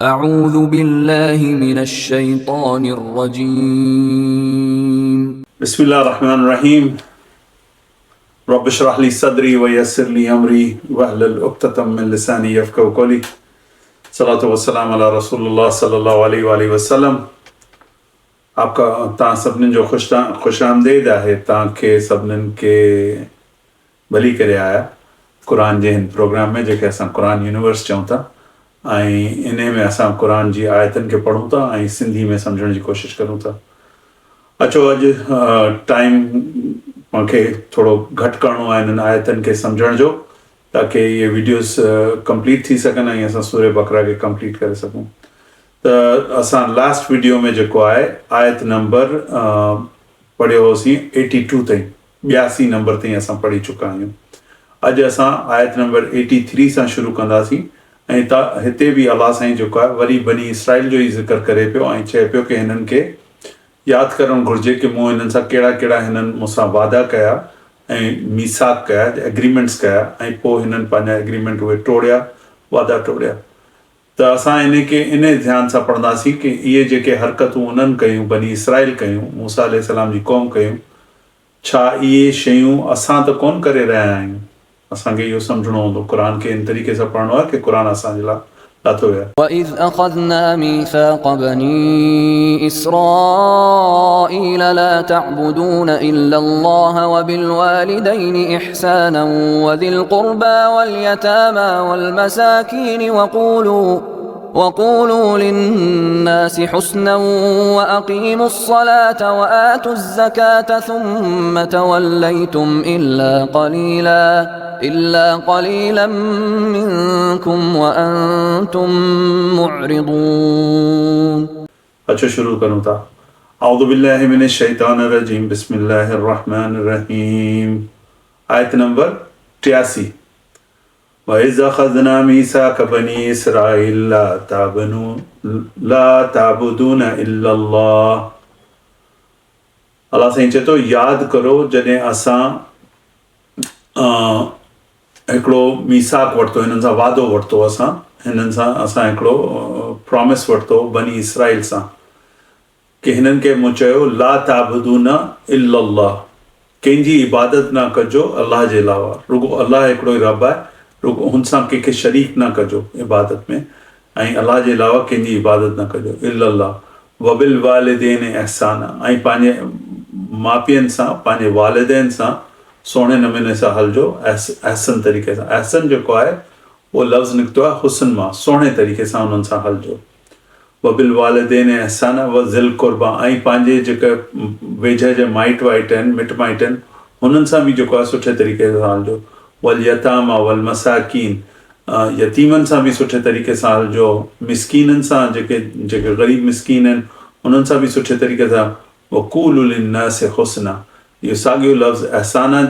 أعوذ بالله من الشيطان الرجيم बिस्मिल्लाहिर्रहमानिर्रहीम। रब्ब इश्रह ली सदरी व यस्सिर ली अमरी वहलुल उक़्दतम मिन लिसानी यफ़क़हू क़ौली। सलातो वस्सलाम अला रसूलिल्लाह सल्लल्लाहु अलैहि वसल्लम। आपका तव्हां सभिनीनि जो ख़ुश आमदेद आहे। तव्हांखे सभिनीनि खे भली करे आया क़ुरान जे हिन प्रोग्राम में, जेके असां क़ुरान यूनिवर्स चऊं था। ऐं इन में असां क़ुरान जी आयतनि खे पढ़ूं था ऐं सिंधी में सम्झण जी कोशिशि करूं था। अचो अॼु टाइम मूंखे थोरो घटि करिणो आहे इन्हनि आयतनि खे सम्झण जो, ताकी इहे वीडियोस कंप्लीट थी सघनि ऐं असां सूरे बकरा खे कंप्लीट करे सघूं। त असां लास्ट वीडियो में जेको आहे आयत नंबर पढ़ियो होसीं 82 ताईं, 82 नंबर ताईं असां पढ़ी चुका आहियूं। अॼु असां आयत नंबर 83 सां शुरू कंदासीं। ऐं हिते बि अलाह साईं जेको आहे वरी बनी इसराइल जो ई ज़िक्र करे पियो ऐं चए पियो कि हिननि खे यादि करणु घुरिजे कि मूं हिननि सां कहिड़ा कहिड़ा हिननि मूंसां वादा कया ऐं मीसाक कया, एग्रीमेंट्स कया, ऐं पोइ हिननि पंहिंजा एग्रीमेंट उहे तोड़िया, वादा तोड़िया। त असां इन खे इन ध्यान सां पढ़ंदासीं कि इहे जेके हरकतूं उन्हनि कयूं, बनी इसराइल कयूं, मूसा अलैहिस्सलाम जी क़ौम कयूं, छा इहे शयूं असां त कोन करे रहिया आहियूं। असांखे इहो सम्झणो हूंदो, क़ुरान खे इन तरीक़े सां पढ़णो आहे कि क़ुरान असांजे लाइ लाथो वियो आहे। وإذ أخذنا ميثاق بني إسرائيل لا تعبدون إلا الله وبالوالدين إحسانا وذي القربى واليتامى والمساكين وقولوا للناس حسنا وأقيموا الصلاة وآتوا الزكاة ثم توليتم إلا قليلا منكم وأنتم معرضون। अच्छा शुरू करूं था। औज़ु बिल्लाहि मिनश शैतानिर रजीम, बिस्मिल्लाहिर रहमानिर रहीम। आयत नंबर 83। वइज़ अख़ज़ना मीसाक बनी इसराइल ला ताबुदून इल्लल्लाह। अल्लाह साईं चए थो यादि करो जॾहिं असां हिकिड़ो मीसाक वरितो, हिननि सां वादो वरितो, हिननि सां असां हिकिड़ो प्रॉमिस वरितो बनी इसराइल सां कि हिननि खे मूं चयो ला ताबुदून इल्लल्लाह, कंहिंजी इबादत न कजो अलाह जे अलावा, रुगो अलाह हिकिड़ो ई रब आहे, रुगो हुन सां कंहिंखे शरीक न कजो इबादत में, ऐं अलाह जे अलावा कंहिंजी इबादत न कजो इल्लल्लाह। वबिल वालिदैन एहसाना, ऐं पंहिंजे माउ पीउनि सां, पंहिंजे वालिदैन सां सुहिणे नमूने सां हलिजो, अहसन तरीक़े सां। अहसन जेको आहे उहो लफ़्ज़ निकितो आहे हुस्न मां, सुहिणे तरीक़े सां उन्हनि सां हलिजो। वबिल वालिदैन एहसाना व ज़िल क़ुर्बा, ऐं पंहिंजे जेके वेझे जे माइट वाइट आहिनि, मिट माइट आहिनि, हुननि सां बि जेको आहे सुठे तरीक़े सां हलिजो। वल यतामा वल मसाकीन, यतीमनि सां बि सुठे तरीक़े सां हलिजो। मिस्कीननि सां, जेके ग़रीब मिस्कीन आहिनि, उन्हनि सां बि सुठे तरीक़े सां। वक़ूलु लिन्नासि हुस्ना, इहो साॻियो लफ़्ज़ अहसाना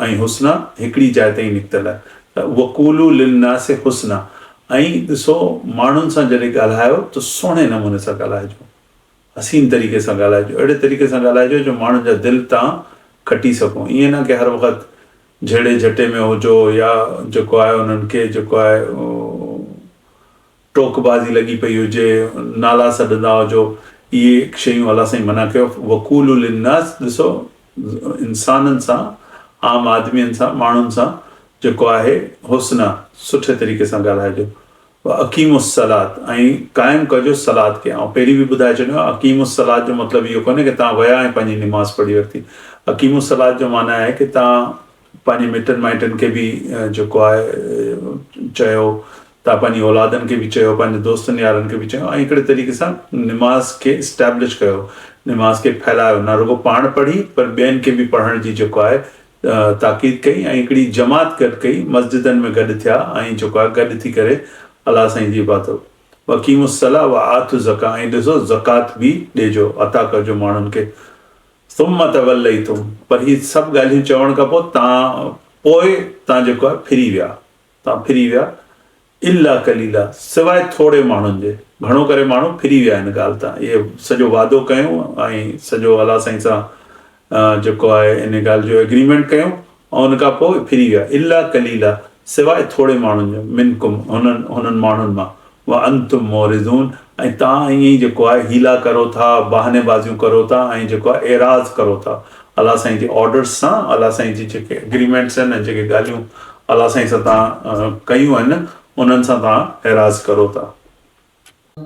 ऐं हुस्ना हिकिड़ी जाइ ते ई निकितल आहे। त वक़ूलु लिन्नासि हुस्ना, ऐं ॾिसो माण्हुनि सां जॾहिं ॻाल्हायो त सुहिणे नमूने सां ॻाल्हाइजो, हसीन तरीक़े सां ॻाल्हाइजो, अहिड़े तरीक़े सां ॻाल्हाइजो जो माण्हुनि जा दिलि तव्हां खटी सघो। ईअं न की हर वक़्तु झेड़े झटे में हुजो या जेको आहे उन्हनि खे जेको आहे टोकबाज़ी लॻी पई हुजे, नाला सॾंदा हुजो, इहे शयूं अलाह साईं मना कयो। वक़ूलु लिन्नास, ॾिसो इंसाननि सां, आम आदमियुनि सां, माण्हुनि सां जेको आहे हुस्ना, सुठे तरीक़े सां ॻाल्हाइजो। अक़ीमुस सलात, ऐं क़ाइमु कजो सलात खे। ऐं पहिरीं बि ॿुधाए छॾियो आहे अक़ीमुस सलात जो मतिलबु इहो कोन्हे कि तव्हां विया ऐं पंहिंजी निमाज़ पढ़ी वरिती। अक़ीमुस सलात जो माना आहे कि तव्हां पंहिंजे मिटनि माइटनि खे बि जेको आहे चयो, तव्हां पंहिंजी औलादनि खे बि चयो, पंहिंजे दोस्तनि यारनि खे बि चयो, ऐं हिकिड़े तरीक़े सां निमाज़ खे इस्टेब्लिश कयो, निमाज़ खे फैलायो, न रुगो पाण पढ़ी पर ॿियनि खे बि पढ़ण जी जेको आहे ताक़ीद कई, ऐं हिकिड़ी जमात गॾु कई, मस्जिदनि में गॾु थिया ऐं जेको आहे गॾु थी करे अलाह साईं जी इबादत। वक़ीमुस सला व आतु ज़का, ऐं ॾिसो ज़कात बि ॾिजो, अता कजो माण्हुनि खे। सुम्म तवल्लैतुम, पर हीअ सभु ॻाल्हियूं चवण खां पोइ तव्हां जेको आहे फिरी विया। इल्ला कलीला, सवाइ थोरे माण्हुनि जे, घणो करे माण्हू फिरी विया हिन ॻाल्हि तां। इहे सॼो वादो कयूं ऐं सॼो अलाह साईं सां जेको आहे इन ॻाल्हि जो एग्रीमेंट कयूं, ऐं उन खां पोइ फिरी विया। इल्ला कलीला, सवाइ थोरे माण्हुनि जो, मिनकुम, हुननि माण्हुनि मां। व अंतुम मोरिज़ून, ऐं तव्हां ईअं ई जेको आहे हीला करो था, बहानेबाज़ियूं करो था ऐं जेको आहे एराज़ करो था अलाह साईं जे ऑर्डर्स सां, अलाह साईं जी जेके एग्रीमेंट्स आहिनि ऐं जेके ॻाल्हियूं अलाह साईं सां तव्हां कयूं आहिनि उन्हनि सां तव्हां एराज़ करो था।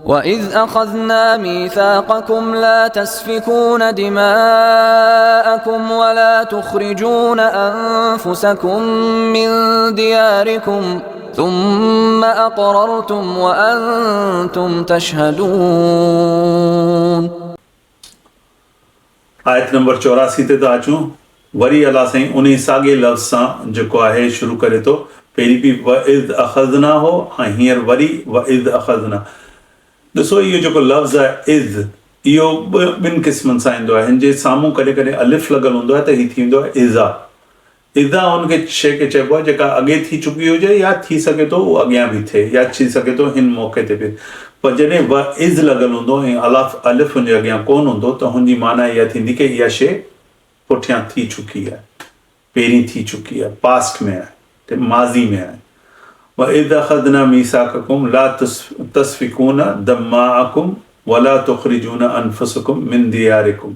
وَإِذْ أَخَذْنَا مِيثَاقَكُمْ لَا تَسْفِكُونَ دِمَاءَكُمْ وَلَا تُخْرِجُونَ أَنفُسَكُمْ مِنْ دِيَارِكُمْ ثُمَّ أَقْرَرْتُمْ وَأَنْتُمْ تَشْهَدُونَ। आयत नंबर 84 ते था अचूं। वरी अलाह साईं उन साॻे लफ़्ज़ सां जेको आहे शुरू करे थो। पहिरीं बि व इज़ अख़ज़ना हो ऐं हींअर वरी व इज़ अख़ज़ना। ॾिसो इहो जेको लफ़्ज़ आहे इज़, इहो ॿिनि क़िस्मनि सां ईंदो आहे। हिन जे साम्हूं कॾहिं कॾहिं अलिफ लॻल हूंदो आहे त हीउ थींदो आहे इज़ा। इज़ा हुनखे शइ खे चइबो आहे जेका अॻे थी चुकी हुजे या थी सघे थो उहो अॻियां बि थिए या थी सघे थो हिन मौक़े ते बि। पर जॾहिं व इज़ लॻल हूंदो ऐं अलिफ हुनजे अॻियां कोन हूंदो त हुनजी माना इहा थींदी की इहा शइ पुठियां थी चुकी आहे, पहिरीं थी चुकी आहे, पास्ट में आहे, माज़ी में आहे। وَإِذْ أَخَذْنَا مِيثَاقَكُمْ لَا تَسْفِكُونَ دِمَاءَكُمْ وَلَا تُخْرِجُونَ أَنفُسَكُمْ مِنْ دِيَارِكُمْ।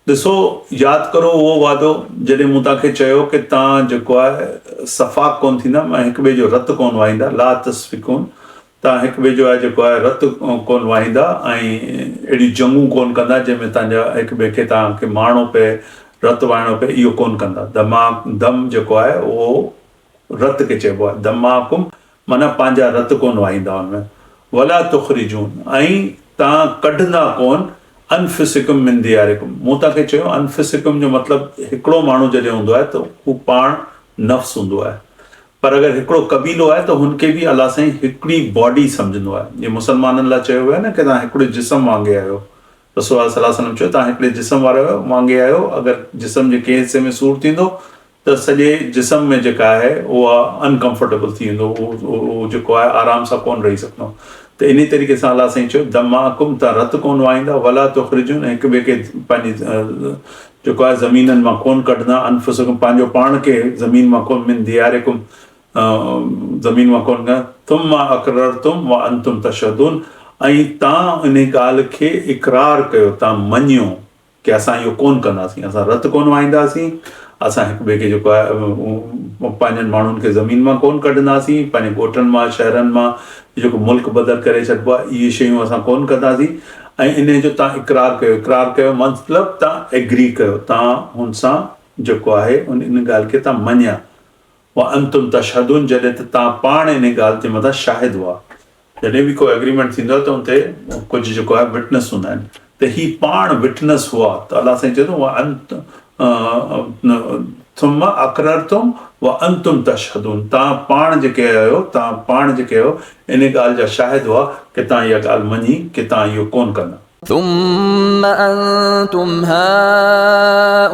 ॾिसो यादि करो उहो वादो जॾहिं मूं तव्हांखे चयो की तव्हां जेको आहे सफ़ाक कोन थींदा, ऐं हिक ॿिए जो रतु कोन वाहींदा। ला तस्फिकून, तव्हां हिक ॿिए जो आहे जेको आहे रतु कोन वाहींदा ऐं अहिड़ी जंगूं कोन कंदा जंहिंमें तव्हांजा हिक ॿिए खे तव्हांखे मारिणो पए, रतु वाहिणो पए, इहो कोन कंदा। दम जेको आहे उहो रत खे चइबो आहे। दमाकुम माना पंहिंजा रत कोन वाहींदा हुनमें। वला तुखरिजून, ऐं तव्हां कढंदा कोन अनफिसिकुम मिन दियारिकुम। मूं तव्हांखे चयो अनफिसिकुम जो मतिलबु हिकिड़ो माण्हू जॾहिं हूंदो आहे त हू पाण नफ़्स हूंदो आहे, पर अगरि हिकिड़ो कबीलो आहे त हुनखे बि अलाह साईं हिकिड़ी बॉडी सम्झंदो आहे। जीअं मुस्लमाननि लाइ चयो वियो आहे न की तव्हां हिकिड़े जिस्म वांगुरु आहियो। रसूल सल्लल्लाहु अलैहि वसल्लम चयो तव्हां हिकिड़े जिस्म वांगुरु आहियो। अगरि जिस्म जे कंहिं हिसे में सूरु थींदो त सॼे जिस्म में जेका आहे उहा अनकंफर्टेबल थी वेंदो, उहो जेको आहे आराम सां कोन रही सघंदो। त इन तरीक़े सां अलाह साईं चयो दमाकुम, तव्हां रतु कोन वाहींदा। वला तुखरिजून, हिक ॿिए खे पंहिंजी जेको आहे ज़मीननि मां कोन कढंदा। अनफुसकुम, पंहिंजो पाण खे ज़मीन मां कोन, मिन दियारिकुम ज़मीन मां कोन कंदा। तुम अक़ररतुम व अंतुम तशहदून, ऐं तव्हां इन ॻाल्हि खे इक़रार कयो, तव्हां मञियो की असां इहो कोन कंदासीं, असां रतु कोन वाहींदासीं, असां हिक ॿिए खे जेको आहे पंहिंजनि माण्हुनि खे ज़मीन मां कोन कढंदासीं, पंहिंजे ॻोठनि मां, शहरनि मां, जेको मुल्क बदल करे छॾिबो आहे, इहे शयूं असां कोन कंदासीं। ऐं इन जो तव्हां इक़रार कयो। इक़रार कयो मतिलबु तव्हां एग्री कयो, तव्हां हुन सां जेको आहे इन ॻाल्हि खे तव्हां मञिया। व अंतुम तशहदून, जॾहिं त तव्हां पाण इन ॻाल्हि ते मथां शाहिद हुआ। जॾहिं बि कोई एग्रीमेंट थींदो आहे त हुते कुझु जेको आहे विटनेस हूंदा आहिनि, त ही पाण विटनेस हुआ। त अलाह साईं चए थो थुम अक़ररतुम व अंतुम तशहदून, तव्हां पाण जेके आहियो इन ॻाल्हि जा शाहिद हुआ की तव्हां इहा ॻाल्हि मञी की तव्हां इहो कोन कंदा। ثم أنتم هؤلاء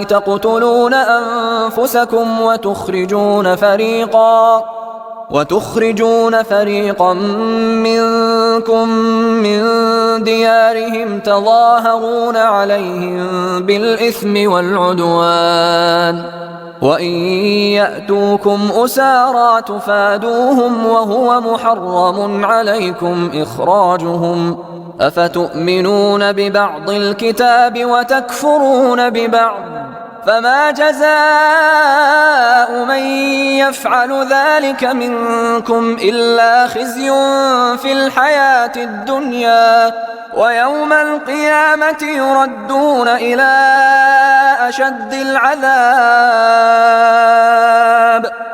تقتلون أنفسكم وتخرجون فريقا منكم من ديارهم تظاهرون عليهم بالإثم والعدوان وإن يأتوكم أسارى تفادوهم وهو محرم عليكم إخراجهم أفتؤمنون ببعض الكتاب وتكفرون ببعض فما جزاء من يفعل ذلك منكم إلا خزي في الحياة الدنيا ويوم القيامة يردون إلى أشد العذاب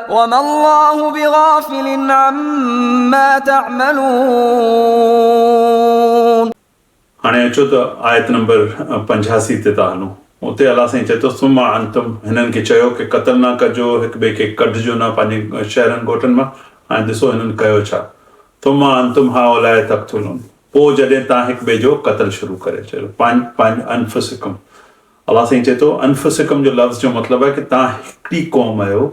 وما الله بغافل عما تعملون। हाणे अचो त आयत नंबर 85 ते था हलूं। उते अलाह साईं चए थो सुमा अंतुम, हिननि खे चयो की क़तल न कजो, हिक ॿिए खे कढिजो न पंहिंजे शहरनि ॻोठनि मां। ऐं ॾिसो हिननि कयो छा, तुमा अंतुम हाउलाए तक़्तुलून, पोइ जॾहिं तव्हां हिक ॿिए जो क़तल शुरू करे छॾियो। पंहिंजे अनफुसिकुम, अलाह साईं चए थो अनफुसिकुम जो लफ़्ज़ जो मतिलबु आहे की तव्हां हिकिड़ी क़ौम आहियो,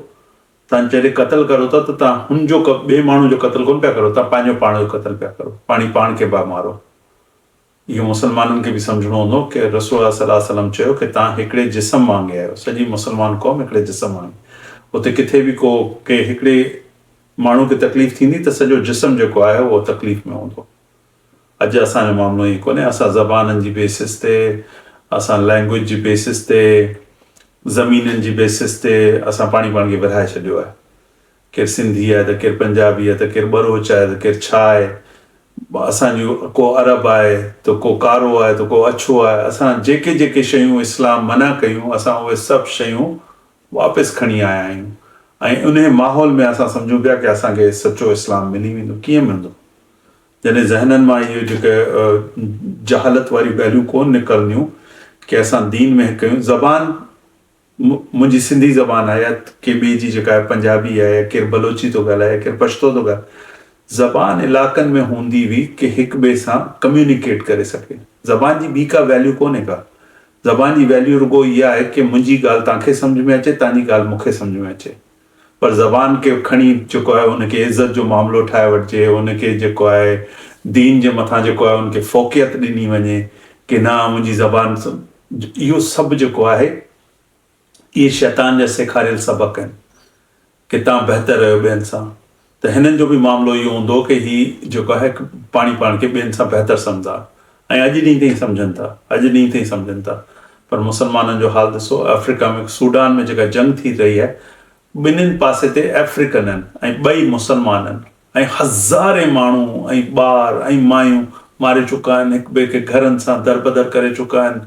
तव्हां जॾहिं क़तल करो था त तव्हां हुनजो ॿिए माण्हू जो क़तल कोन पिया करो, तव्हां पंहिंजो पाण जो क़तल पिया करो, पाण खे पिया मारो। इहो मुस्लमाननि खे बि सम्झणो हूंदो की रसूल सल्लल्लाहु अलैहि वसल्लम चयो की तव्हां हिकिड़े जिस्म वांगुरु आहियो, सॼी मुस्लमान क़ौम हिकिड़े जिस्म वांगुरु। उते किथे बि के हिकिड़े माण्हू खे तकलीफ़ थींदी त सॼो जिस्म जेको आहे उहो तकलीफ़ में हूंदो। अॼु असांजो मामिलो ईअं कोन्हे। असां ज़बाननि जी बेसिस ते, असां लैंग्वेज जी बेसिस ते, ज़मीननि जी बेसिस ते असां पाण खे विरहाए छॾियो आहे। केरु सिंधी आहे त केरु पंजाबी आहे त केरु बरोच आहे त केरु छा आहे, असांजो को अरब आहे त को कारो आहे त को अछो आहे। असां जेके जेके शयूं इस्लाम मना कयूं असां उहे सभु शयूं वापसि खणी आया आहियूं ऐं उन माहौल में असां सम्झूं पिया की असांखे सचो इस्लाम मिली वेंदो। कीअं मिलंदो जॾहिं ज़हननि मां इहे जेके जहालत वारी ॻाल्हियूं कोन निकिरंदियूं की असां दीन में कयूं। ज़बान मुंहिंजी सिंधी ज़बान आहे या के ॿिए जी जेका आहे पंजाबी आहे या केरु बलोची थो ॻाल्हाए, केरु पछतो थो ॻाल्हाए, ज़बान इलाइक़नि में हूंदी हुई की हिक ॿिए सां कम्युनिकेट करे सघे। ज़बान जी ॿी का वैल्यू कोन्हे का। ज़बान जी वैल्यू रुगो इहा आहे की मुंहिंजी ॻाल्हि तव्हांखे सम्झ में अचे, तव्हांजी ॻाल्हि मूंखे सम्झ में अचे। पर ज़बान खे खणी जेको आहे उनखे इज़त जो मामिलो ठाहे वठिजे, उनखे जेको आहे दीन जे मथां जेको आहे उनखे फ़ोक़ियत ॾिनी वञे की न मुंहिंजी ज़बान, इहो सभु जेको आहे इहे शैतान जा सेखारियल सबक़ आहिनि की तव्हां बहितर रहियो ॿियनि सां। त हिननि जो बि मामिलो इहो हूंदो की हीउ जेको आहे पाण खे ॿियनि सां बहितर सम्झा ऐं अॼु ॾींहुं ताईं सम्झनि था, अॼु ॾींहुं ताईं सम्झनि था। पर मुसलमाननि जो हाल ॾिसो, अफ्रीका में सूडान में जेका जंग थी रही आहे ॿिन्हिनि पासे ते अफ्रीकन आहिनि ऐं ॿई मुसलमान आहिनि ऐं हज़ारे माण्हू ऐं ॿार ऐं मायूं मारे चुका आहिनि, हिक ॿिए खे घरनि सां दरबदर करे चुका आहिनि।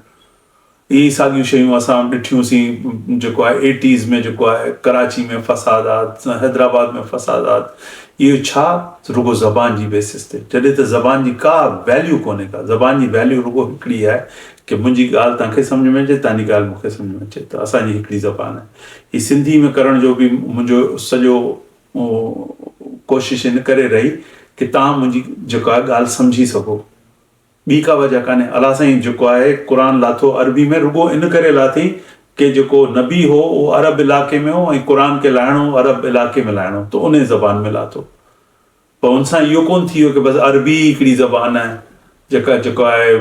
इहे साॻियूं शयूं असां ॾिठियूंसीं जेको आहे 80s में जेको आहे कराची में फ़सादात, हैदराबाद में फ़सादात। इहो छा? रुगो ज़बान जी बेसिस ते, जॾहिं त ज़बान जी का वैल्यू कोन्हे का। ज़बान जी वैल्यू रुगो हिकिड़ी आहे की मुंहिंजी ॻाल्हि तव्हांखे सम्झ में अचे, तव्हांजी ॻाल्हि मूंखे सम्झ में अचे। त असांजी हिकिड़ी ज़बान आहे। हीअ सिंधी में करण जो बि मुंहिंजो सॼो कोशिशि इन करे रही की तव्हां मुंहिंजी जेको आहे ॻाल्हि सम्झी सघो। ॿी का वजह कान्हे। अलाह साईं जेको आहे क़ुर लाथो अरबी में रुगो इन करे लाथई की जेको नबी हो उहो अरब इलाइक़े में हो ऐं क़ुर खे लाहिणो अरब इलाइक़े में लाहिणो, त उन ज़बान में लाथो। पर हुन सां इहो कोन थी वियो की बसि अरबी हिकिड़ी ज़बान आहे जेको आहे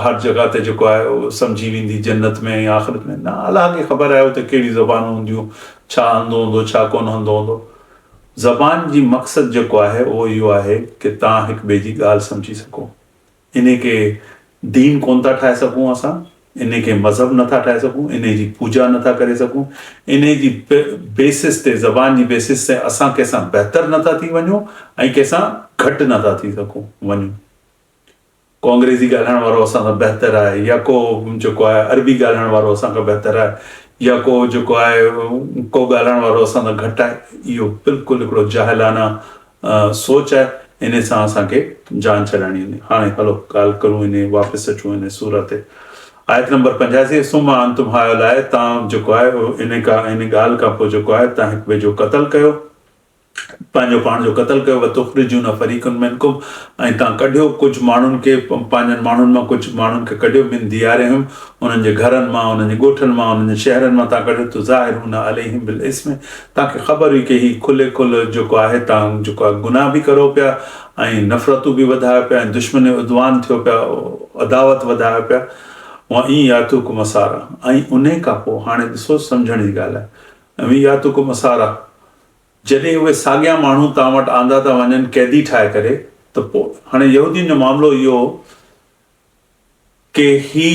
हर जॻह ते जेको आहे उहो सम्झी वेंदी जन्नत में या आख़िरत में। न, अलाह खे ख़बर आहे उते कहिड़ी ज़बानूं हूंदियूं, छा हंधो हूंदो, छा कोन हंधो हूंदो। ज़बान जी मक़सदु जेको आहे उहो इहो आहे की तव्हां हिक ॿिए जी ॻाल्हि सम्झी सघो। इन खे दीन कोन था ठाहे सघूं असां, इन खे मज़हब नथा ठाहे सघूं, इन जी पूॼा नथा करे सघूं। इन जी बेसिस ते, ज़बान जी बेसिस ते असां कंहिंसां बहितर नथा थी वञूं ऐं कंहिंसां घटि नथा थी सघूं वञूं। को अंग्रेज़ी ॻाल्हाइण वारो असां खां बहितर आहे या को जेको आहे अरबी ॻाल्हाइण वारो असां खां बहितर आहे या को जेको आहे को ॻाल्हाइण वारो असां खां घटि आहे। इहो बिल्कुलु हिकिड़ो जाहिलाना सोच आहे। इन सां असांखे जान छॾाइणी हूंदी। हाणे हलो ॻाल्हि करूं इन वापसि अचूं इन सूरत ते। आयत नंबर 85 सुमा अंतुम हाउलाए, तव्हां जेको आहे इन ॻाल्हि खां पोइ जेको आहे तव्हां हिक ॿिए जो क़त्ल कयो, पंहिंजो पाण जो क़त्ल कयो। वतुख़रिजून फ़रीक़न मिनकुम, ऐं तव्हां कढियो कुझु माण्हुनि खे, पंहिंजनि माण्हुनि मां कुझु माण्हुनि खे कढियो, मिन दियारिहिम, उन्हनि जे घरनि मां, उन्हनि जे ॻोठनि मां, उन्हनि जे शहरनि मां तव्हां कढियो। त ज़ाहिरून अलैहिम बिल इस्म, तव्हांखे ख़बर हुई की हीउ खुले खुल जेको आहे तव्हां जेको आहे गुनाह बि करो पिया ऐं नफ़रतूं बि वधायो पिया ऐं दुश्मनी उद्वान थियो पिया, अदावत वधायो पिया। ऐं ई यातुक मसारा, ऐं उन खां पोइ हाणे ॾिसो सम्झण जी ॻाल्हि आहे। ऐं यातुक मसारा, जॾहिं उहे साॻिया माण्हू तव्हां वटि आंदा था वञनि कैदी ठाहे करे, त पोइ हाणे यहूदियुनि जो मामिलो इहो की ही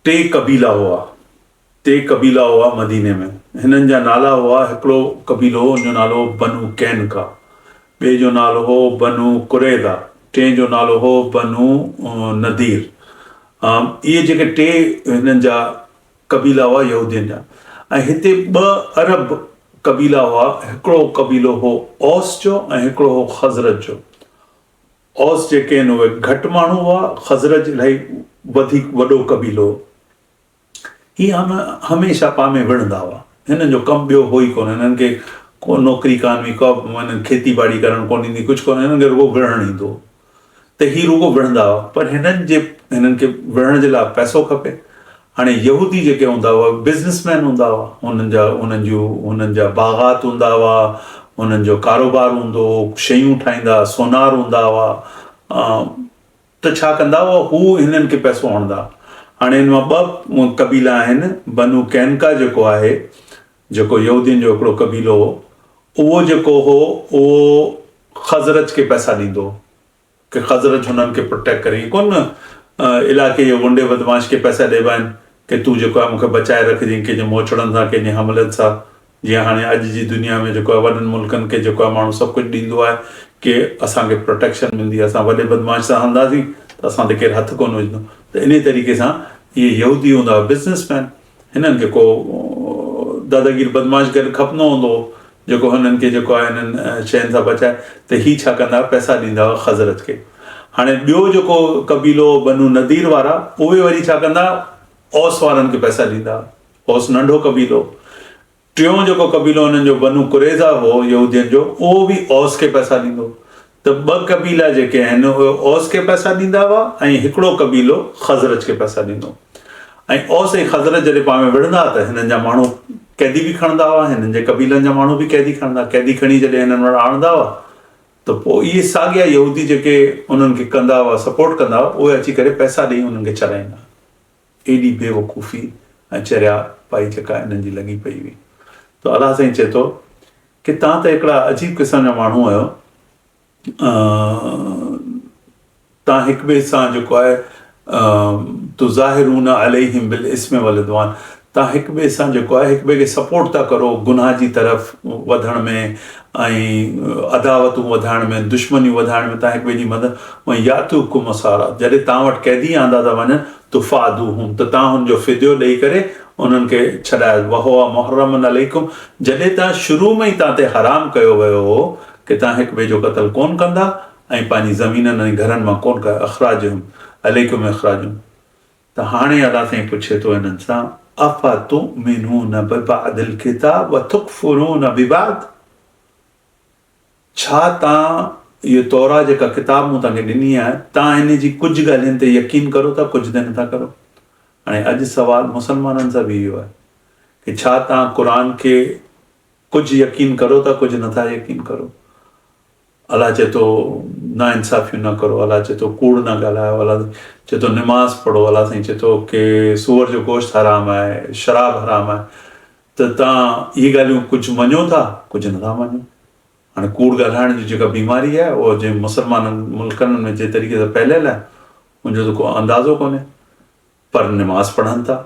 3 कबीला हुआ मदीने में। हिननि जा नाला हुआ, हिकिड़ो कबीलो हो हुनजो नालो हो बनु कैनका, ॿिए जो नालो हो बनु कुरैदा, टे जो नालो हो बनु नदीर। इहे जेके 3 हिननि जा कबीला हुआ यहूदियुनि जा। ऐं हिते 2 अरब कबीला हुआ, हिकिड़ो कबीलो हो औस जो ऐं हिकिड़ो हो ख़ज़रज जो। औस जेके आहिनि उहे घटि माण्हू हुआ, ख़ज़रज इलाही वधीक वॾो कबीलो। हीअ हमेशह पाण में विढ़ंदा हुआ, हिननि जो कमु ॿियो हो ई कोन, हिननि खे को नौकिरी कान हुई, को हिननि खेती बाड़ी करणु कोन ईंदी, कुझु कोन, हिननि खे रुगो विढ़णु ईंदो। त हीअ रुगो विढ़ंदा हुआ, पर हिननि खे विढ़ण जे लाइ पैसो खपे। हाणे यहूदी जेके हूंदा हुआ बिज़नेसमैन हूंदा हुआ, हुननि जा बाग़ात हूंदा हुआ, हुननि जो कारोबार हूंदो, शयूं ठाहींदा, सोनार हूंदा हुआ। त छा कंदा हुआ हू, हिननि खे पैसो आणंदा। हाणे हिन मां 2 कबीला आहिनि, बनु कैनका जेको आहे जेको यहूदियुनि जो हिकिड़ो कबीलो हो, उहो जेको हो उहो ख़ज़रज खे पैसा ॾींदो कि ख़ज़रज हुननि खे प्रोटेक्ट करे। कोन इलाइक़े जो गुंडे बदमाश खे पैसा ॾिबा आहिनि कि तूं जेको आहे मूंखे बचाए रखिजांइ कंहिंजे मोचड़नि सां, कंहिंजे हमलनि सां। जीअं हाणे अॼु जी दुनिया में जेको आहे वॾनि मुल्कनि खे जेको आहे माण्हू सभु कुझु ॾींदो आहे कि असांखे प्रोटेक्शन मिलंदी, असां वॾे बदमाश सां हलंदासीं त असां ते केरु हथु कोन विझंदो। त इन तरीक़े सां इहे यहूदी हूंदा हुआ बिज़नेसमैन, हिननि खे को दादागीर बदमाश गॾु खपंदो हूंदो जेको हिननि खे जेको आहे हिननि शयुनि सां बचाए, त हीअ छा कंदा हुआ, पैसा ॾींदा हुआ ख़ज़रज खे। हाणे ॿियो जेको कबीलो बनु नदीर वारा, उहे वरी छा कंदा, औस वारनि खे पैसा ॾींदा। औस नंढो कबीलो। टियों जेको कबीलो हुननि जो बनु कुरैज़ा हो यहूदियुनि जो, उहो बि औस खे पैसा ॾींदो। त ॿ कबीला जेके आहिनि उहे औस खे पैसा ॾींदा हुआ ऐं हिकिड़ो कबीलो ख़ज़रज खे पैसा ॾींदो। ऐं औस ऐं ख़ज़रज जॾहिं पाण में विढ़ंदा त हिननि जा माण्हू कैदी बि खणंदा हुआ, हिननि जे कबीलनि जा माण्हू बि कैदी खणंदा, कैदी खणी जॾहिं हिननि वटि आणंदा हुआ त पोइ इहे साॻिया यहूदी जेके उन्हनि खे कंदा हुआ, सपोर्ट कंदा हुआ, उहे अची करे पैसा ॾेई उन्हनि खे चराईंदा। एॾी बेवकूफ़ी ऐं चरिया पाई जेका हिननि जी लॻी पई हुई। त अलाह साईं चए थो कि तव्हां त हिकिड़ा अजीब क़िस्म जा माण्हू आहियो, तव्हां हिक ॿिए सां जेको आहे तुज़ाहिरून अलैहिम बिल इस्म वल उद्वान, तव्हां हिक ॿिए सां जेको आहे हिक ॿिए खे सपोर्ट था करो गुनाह जी तरफ़ वधण में ऐं अदावतूं वधाइण में, दुश्मनियूं वधाइण में, तव्हां हिक ॿिए जी मदद। ऐं यातूकुम असारा, जॾहिं तव्हां वटि कैदी आंदा था वञनि तुफ़ादूहुम, त तव्हां हुनजो फ़िदियो ॾेई करे उन्हनि खे छॾायो। वहुवा मुहर्रमुन अलैकुम, जॾहिं तव्हां शुरू में ई तव्हां ते हराम कयो वियो हो कि तव्हां हिक ॿिए जो क़त्ल कोन कंदा ऐं पंहिंजी ज़मीननि ऐं घरनि मां कोन कयो, अख़राजुहुम अलैकुम अख़राजुहुम। त हाणे अलाह साईं पुछे थो हिननि सां, अफ़तुमिनून बिबअदिल किताब व तुकफ़ुरून बिबअद, छा तव्हां इहो तौरा जेका किताब मूं तव्हांखे ॾिनी आहे, तव्हां हिन जी कुझु ॻाल्हियुनि ते यकीन करो था, कुझु ते नथा करो। हाणे अॼु सुवाल मुस्लमाननि सां बि इहो आहे कि छा तव्हां क़ुर खे कुझु यकीन करो था, कुझु नथा यकीन करो। अलाह चए थो नाइंसाफ़ियूं न करो, अलाह चए थो कूड़ न ॻाल्हायो, अलाह चए थो निमाज़ पढ़ो, अलाह साईं चए थो कि सूअर जो गोश्त हराम आहे, शराब हराम आहे। त तव्हां इहे ॻाल्हियूं कुझु मञो था, कुझु नथा मञो। हाणे कूड़ ॻाल्हाइण जी जेका बीमारी आहे उहा जंहिं मुस्लमाननि मुल्कनि में जे तरीक़े सां फैलियल आहे उनजो त को अंदाज़ो कोन्हे। पर निमाज़ पढ़नि था,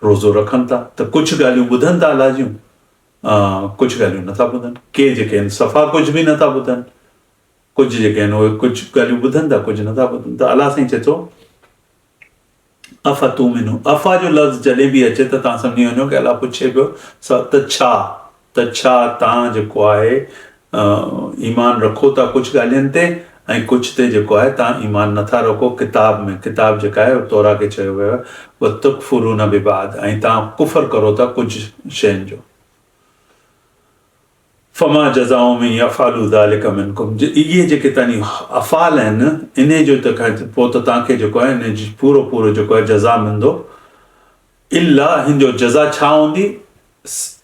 रोज़ो रखनि था, त कुझु ॻाल्हियूं ॿुधनि था अलाह जूं, कुझु ॻाल्हियूं नथा ॿुधनि। के जेके आहिनि सफ़ा कुझु बि नथा ॿुधनि, कुझु जेके आहिनि उहे कुझु ॻाल्हियूं ॿुधनि था, कुझु नथा ॿुधनि। त अलाह साईं चए थो अफ़तुमिनू, अफ़ा जो लफ़्ज़ जॾहिं बि अचे त तव्हां सम्झी वञो कि अलाह पुछे पियो त छा तव्हां जेको आहे ईमान रखो था कुझु ॻाल्हियुनि ते ऐं कुझु ते जेको आहे तव्हां ईमान नथा रखो किताब में। किताब जेका आहे तौरा खे चयो वियो आहे व तुकफ़ुरून बिबअद, ऐं तव्हां कुफ़र करो था कुझु शयुनि जो। फमा जज़ाउ मन यफ़अलु ज़ालिक मिनकुम, इहे जेके तव्हांजी अफ़ाल आहिनि इन जो त पोइ त तव्हांखे जेको आहे इन जी पूरो जेको आहे जज़ा मिलंदो। इल्ला, हिन जो जज़ा छा हूंदी,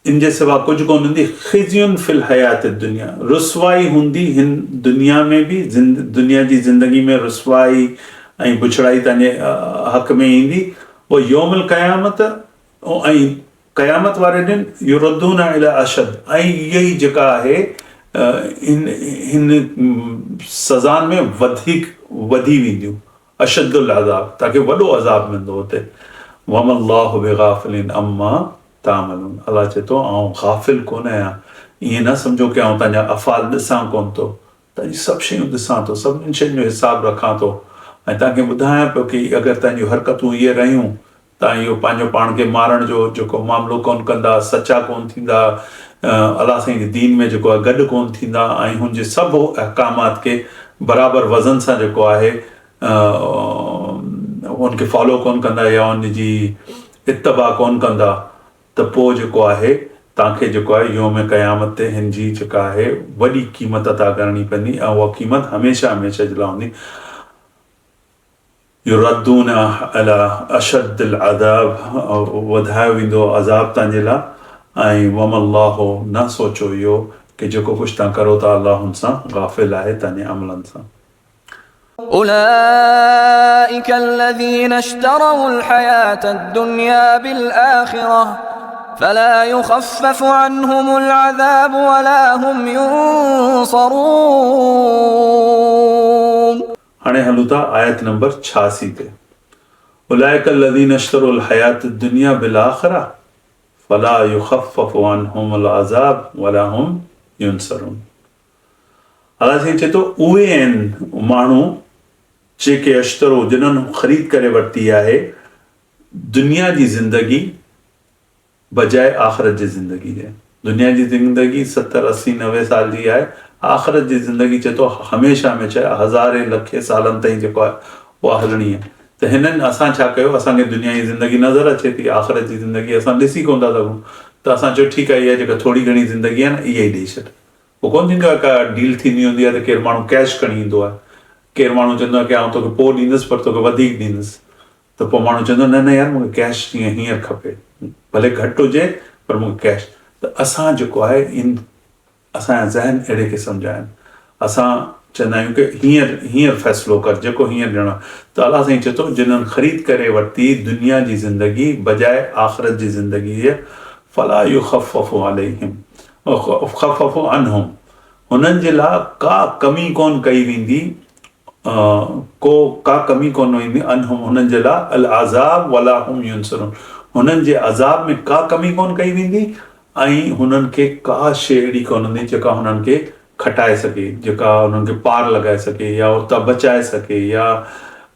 इन जे सिवा कुझु कोन हूंदी। ख़िज़युन फ़िल हयात दुनिया, रुसवाई हूंदी हिन दुनिया में बि, दुनिया जी ज़िंदगी में रुसवाई ऐं बुछड़ाई तव्हांजे हक़ में ईंदी। पोइ यौमुल क़यामत, ऐं क़यामत वारे ॾींहुं युरद्दून इला अशद, ऐं इहा ई जेका आहे हिन सज़ाउनि में वधी वेंदियूं। अशदुल अज़ाब, तव्हांखे वॾो अज़ाब मिलंदो हुते। वमल्लाहु बिग़ाफ़िलिन अम्मा तामलून, अलाह चए थो आउं गाफ़िल कोन आहियां। ईअं न सम्झो कि आउं तव्हांजा अफ़ाल ॾिसां कोन थो, तव्हांजी सभु शयूं ॾिसां थो, सभिनी शयुनि जो हिसाबु रखां थो ऐं तव्हांखे ॿुधायां पियो कि अगरि तव्हांजूं हरकतूं इहे रहियूं, तव्हां इहो पंहिंजो पाण खे मारण जो जेको मामिलो कोन कंदा, सचा कोन थींदा, अलाह साईं जे दीन में जेको आहे गॾु कोन थींदा ऐं हुनजे सभु अहकामात खे बराबरि वज़न सां जेको आहे हुनखे फॉलो कोन कंदा या हुनजी इत्तबा कोन कंदा, त पोइ जेको आहे तव्हांखे जेको आहे यौम क़यामत ते हिन जी जेका आहे वॾी क़ीमत अदा करणी पवंदी ऐं उहा क़ीमत हमेशह हमेशह जे लाइ हूंदी। युरद्दून अला अशद्दिल अज़ाब, वधायो वेंदो अज़ाब तव्हांजे लाइ। ऐं वमल्लाहु, न सोचो इहो कि जेको कुझु तव्हां करो था अलाह हुन सां गाफ़िल आहे तव्हांजे अमलनि सां। أولئك الذين اشتروا الحياة الدنيا بالآخرة فلا يخفف عنهم العذاب ولا هم ينصرون. हाणे हलूं था आयत नंबर 86 ते। उलाइका الذين اشتروا الحياة الدنيا بالآخرة فلا يخفف عنهم العذاب ولا هم ينصرون। अलाह साईं चए थो उहे आहिनि माण्हू जेके अश्तरो जिन्हनि ख़रीद करे वरिती आहे दुनिया जी ज़िंदगी बजाए आख़िरत जी ज़िंदगी जे। दुनिया जी ज़िंदगी 70, 80, 90 साल जी आहे। आख़िरत जी ज़िंदगी चए थो हमेशह हमेशह हज़ारे लखे सालनि ताईं जेको आहे उहा हलणी आहे। त हिननि असां छा कयो, असांखे दुनिया जी ज़िंदगी नज़र अचे थी, आख़िरत जी ज़िंदगी असां ॾिसी कोन था सघूं, त असां चयो ठीकु आहे इहा जेका थोरी घणी ज़िंदगी आहे न इहा ई ॾेई छॾ। पोइ कोन थींदो आहे का डील थींदी हूंदी आहे त केरु माण्हू कैश खणी ईंदो आहे, केरु माण्हू चवंदो आहे की आउं तोखे पोइ ॾींदुसि पर तोखे वधीक ॾींदुसि, त पोइ माण्हू चवंदो न न यार मूंखे कैश हींअर खपे, भले घटि हुजे पर मूंखे कैश। त असां जेको आहे असांजा ज़हन अहिड़े क़िस्म जा आहिनि, असां चवंदा आहियूं की हींअर फ़ैसिलो कर जेको हींअर ॾियणो आहे। त अलाह साईं चए थो जिन्हनि ख़रीद करे वरिती दुनिया जी ज़िंदगी बजाए आख़िरत जी ज़िंदगी जे फला युख़फ़फ़ु अलैहिम ख़फ़फ़ु अनहुम, हुननि जे लाइ का कमी कोन कई वेंदी, का कमी कोन ईंदी अनहुम हुननि जे लाइ अल अज़ाब वला हुम युनसरून, हुननि जे अज़ाब में का कमी कोन कई वेंदी ऐं हुननि खे का शइ अहिड़ी कोन हूंदी जेका हुननि खे खटाए सघे, जेका हुननि खे पार लॻाए सघे या उतां बचाए सघे या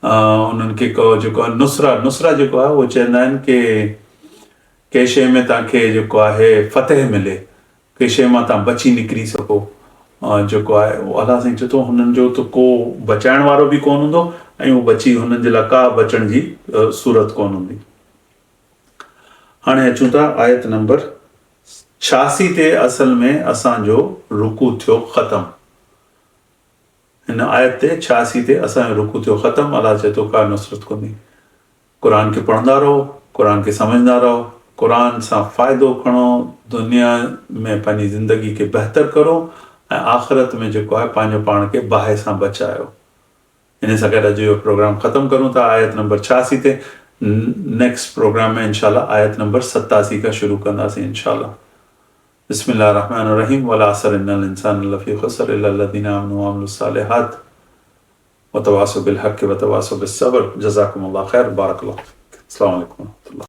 उन्हनि खे को जेको आहे नुसरा जेको आहे उहो चवंदा आहिनि की कंहिं शइ में तव्हांखे जेको आहे फ़तह मिले, कंहिं शइ मां तव्हां बची निकिरी सघो, जेको आहे उहो अलाह साईं चए थो हुननि जो त को बचाइण वारो बि कोन हूंदो ऐं उहो बची हुननि जे लाइ का बचण जी सूरत कोन हूंदी। हाणे अचूं था आयत नंबर 86 ते। असल में असांजो रुकू थियो ख़तमु, हिन आयत ते 86 ते असांजो रुकू थियो ख़तमु। अलाह चए थो का नुसरत कोन्हे, क़ुर खे पढ़ंदा रहो, क़ुर खे सम्झंदा रहो, क़ुर सां फ़ाइदो खणो, दुनिया में पंहिंजी ज़िंदगी खे बहितर करो ऐं आख़िरत में जेको आहे पंहिंजो पाण खे बाहि सां बचायो। इन सां गॾु अॼु जो प्रोग्राम ख़तमु करूं था आयत नंबर 86 ते। नेक्स्ट प्रोग्राम में इंशाल्लाह आयत नंबर 87 खां शुरू कंदासीं इंशाल्लाह। बिस्मिल्लाहिर रहमानिर रहीम वल असर इन्नल इंसान लफ़ी ख़ुस्र इल्ला लज़ीना आमनू व अमिलुस सालिहात व तवासौ बिल हक़्क़ि व तवासौ बिस सब्र। जज़ाकुमुल्लाह खैर, बारकल्लाहु फ़ीक। अस्सलामु अलैकुम।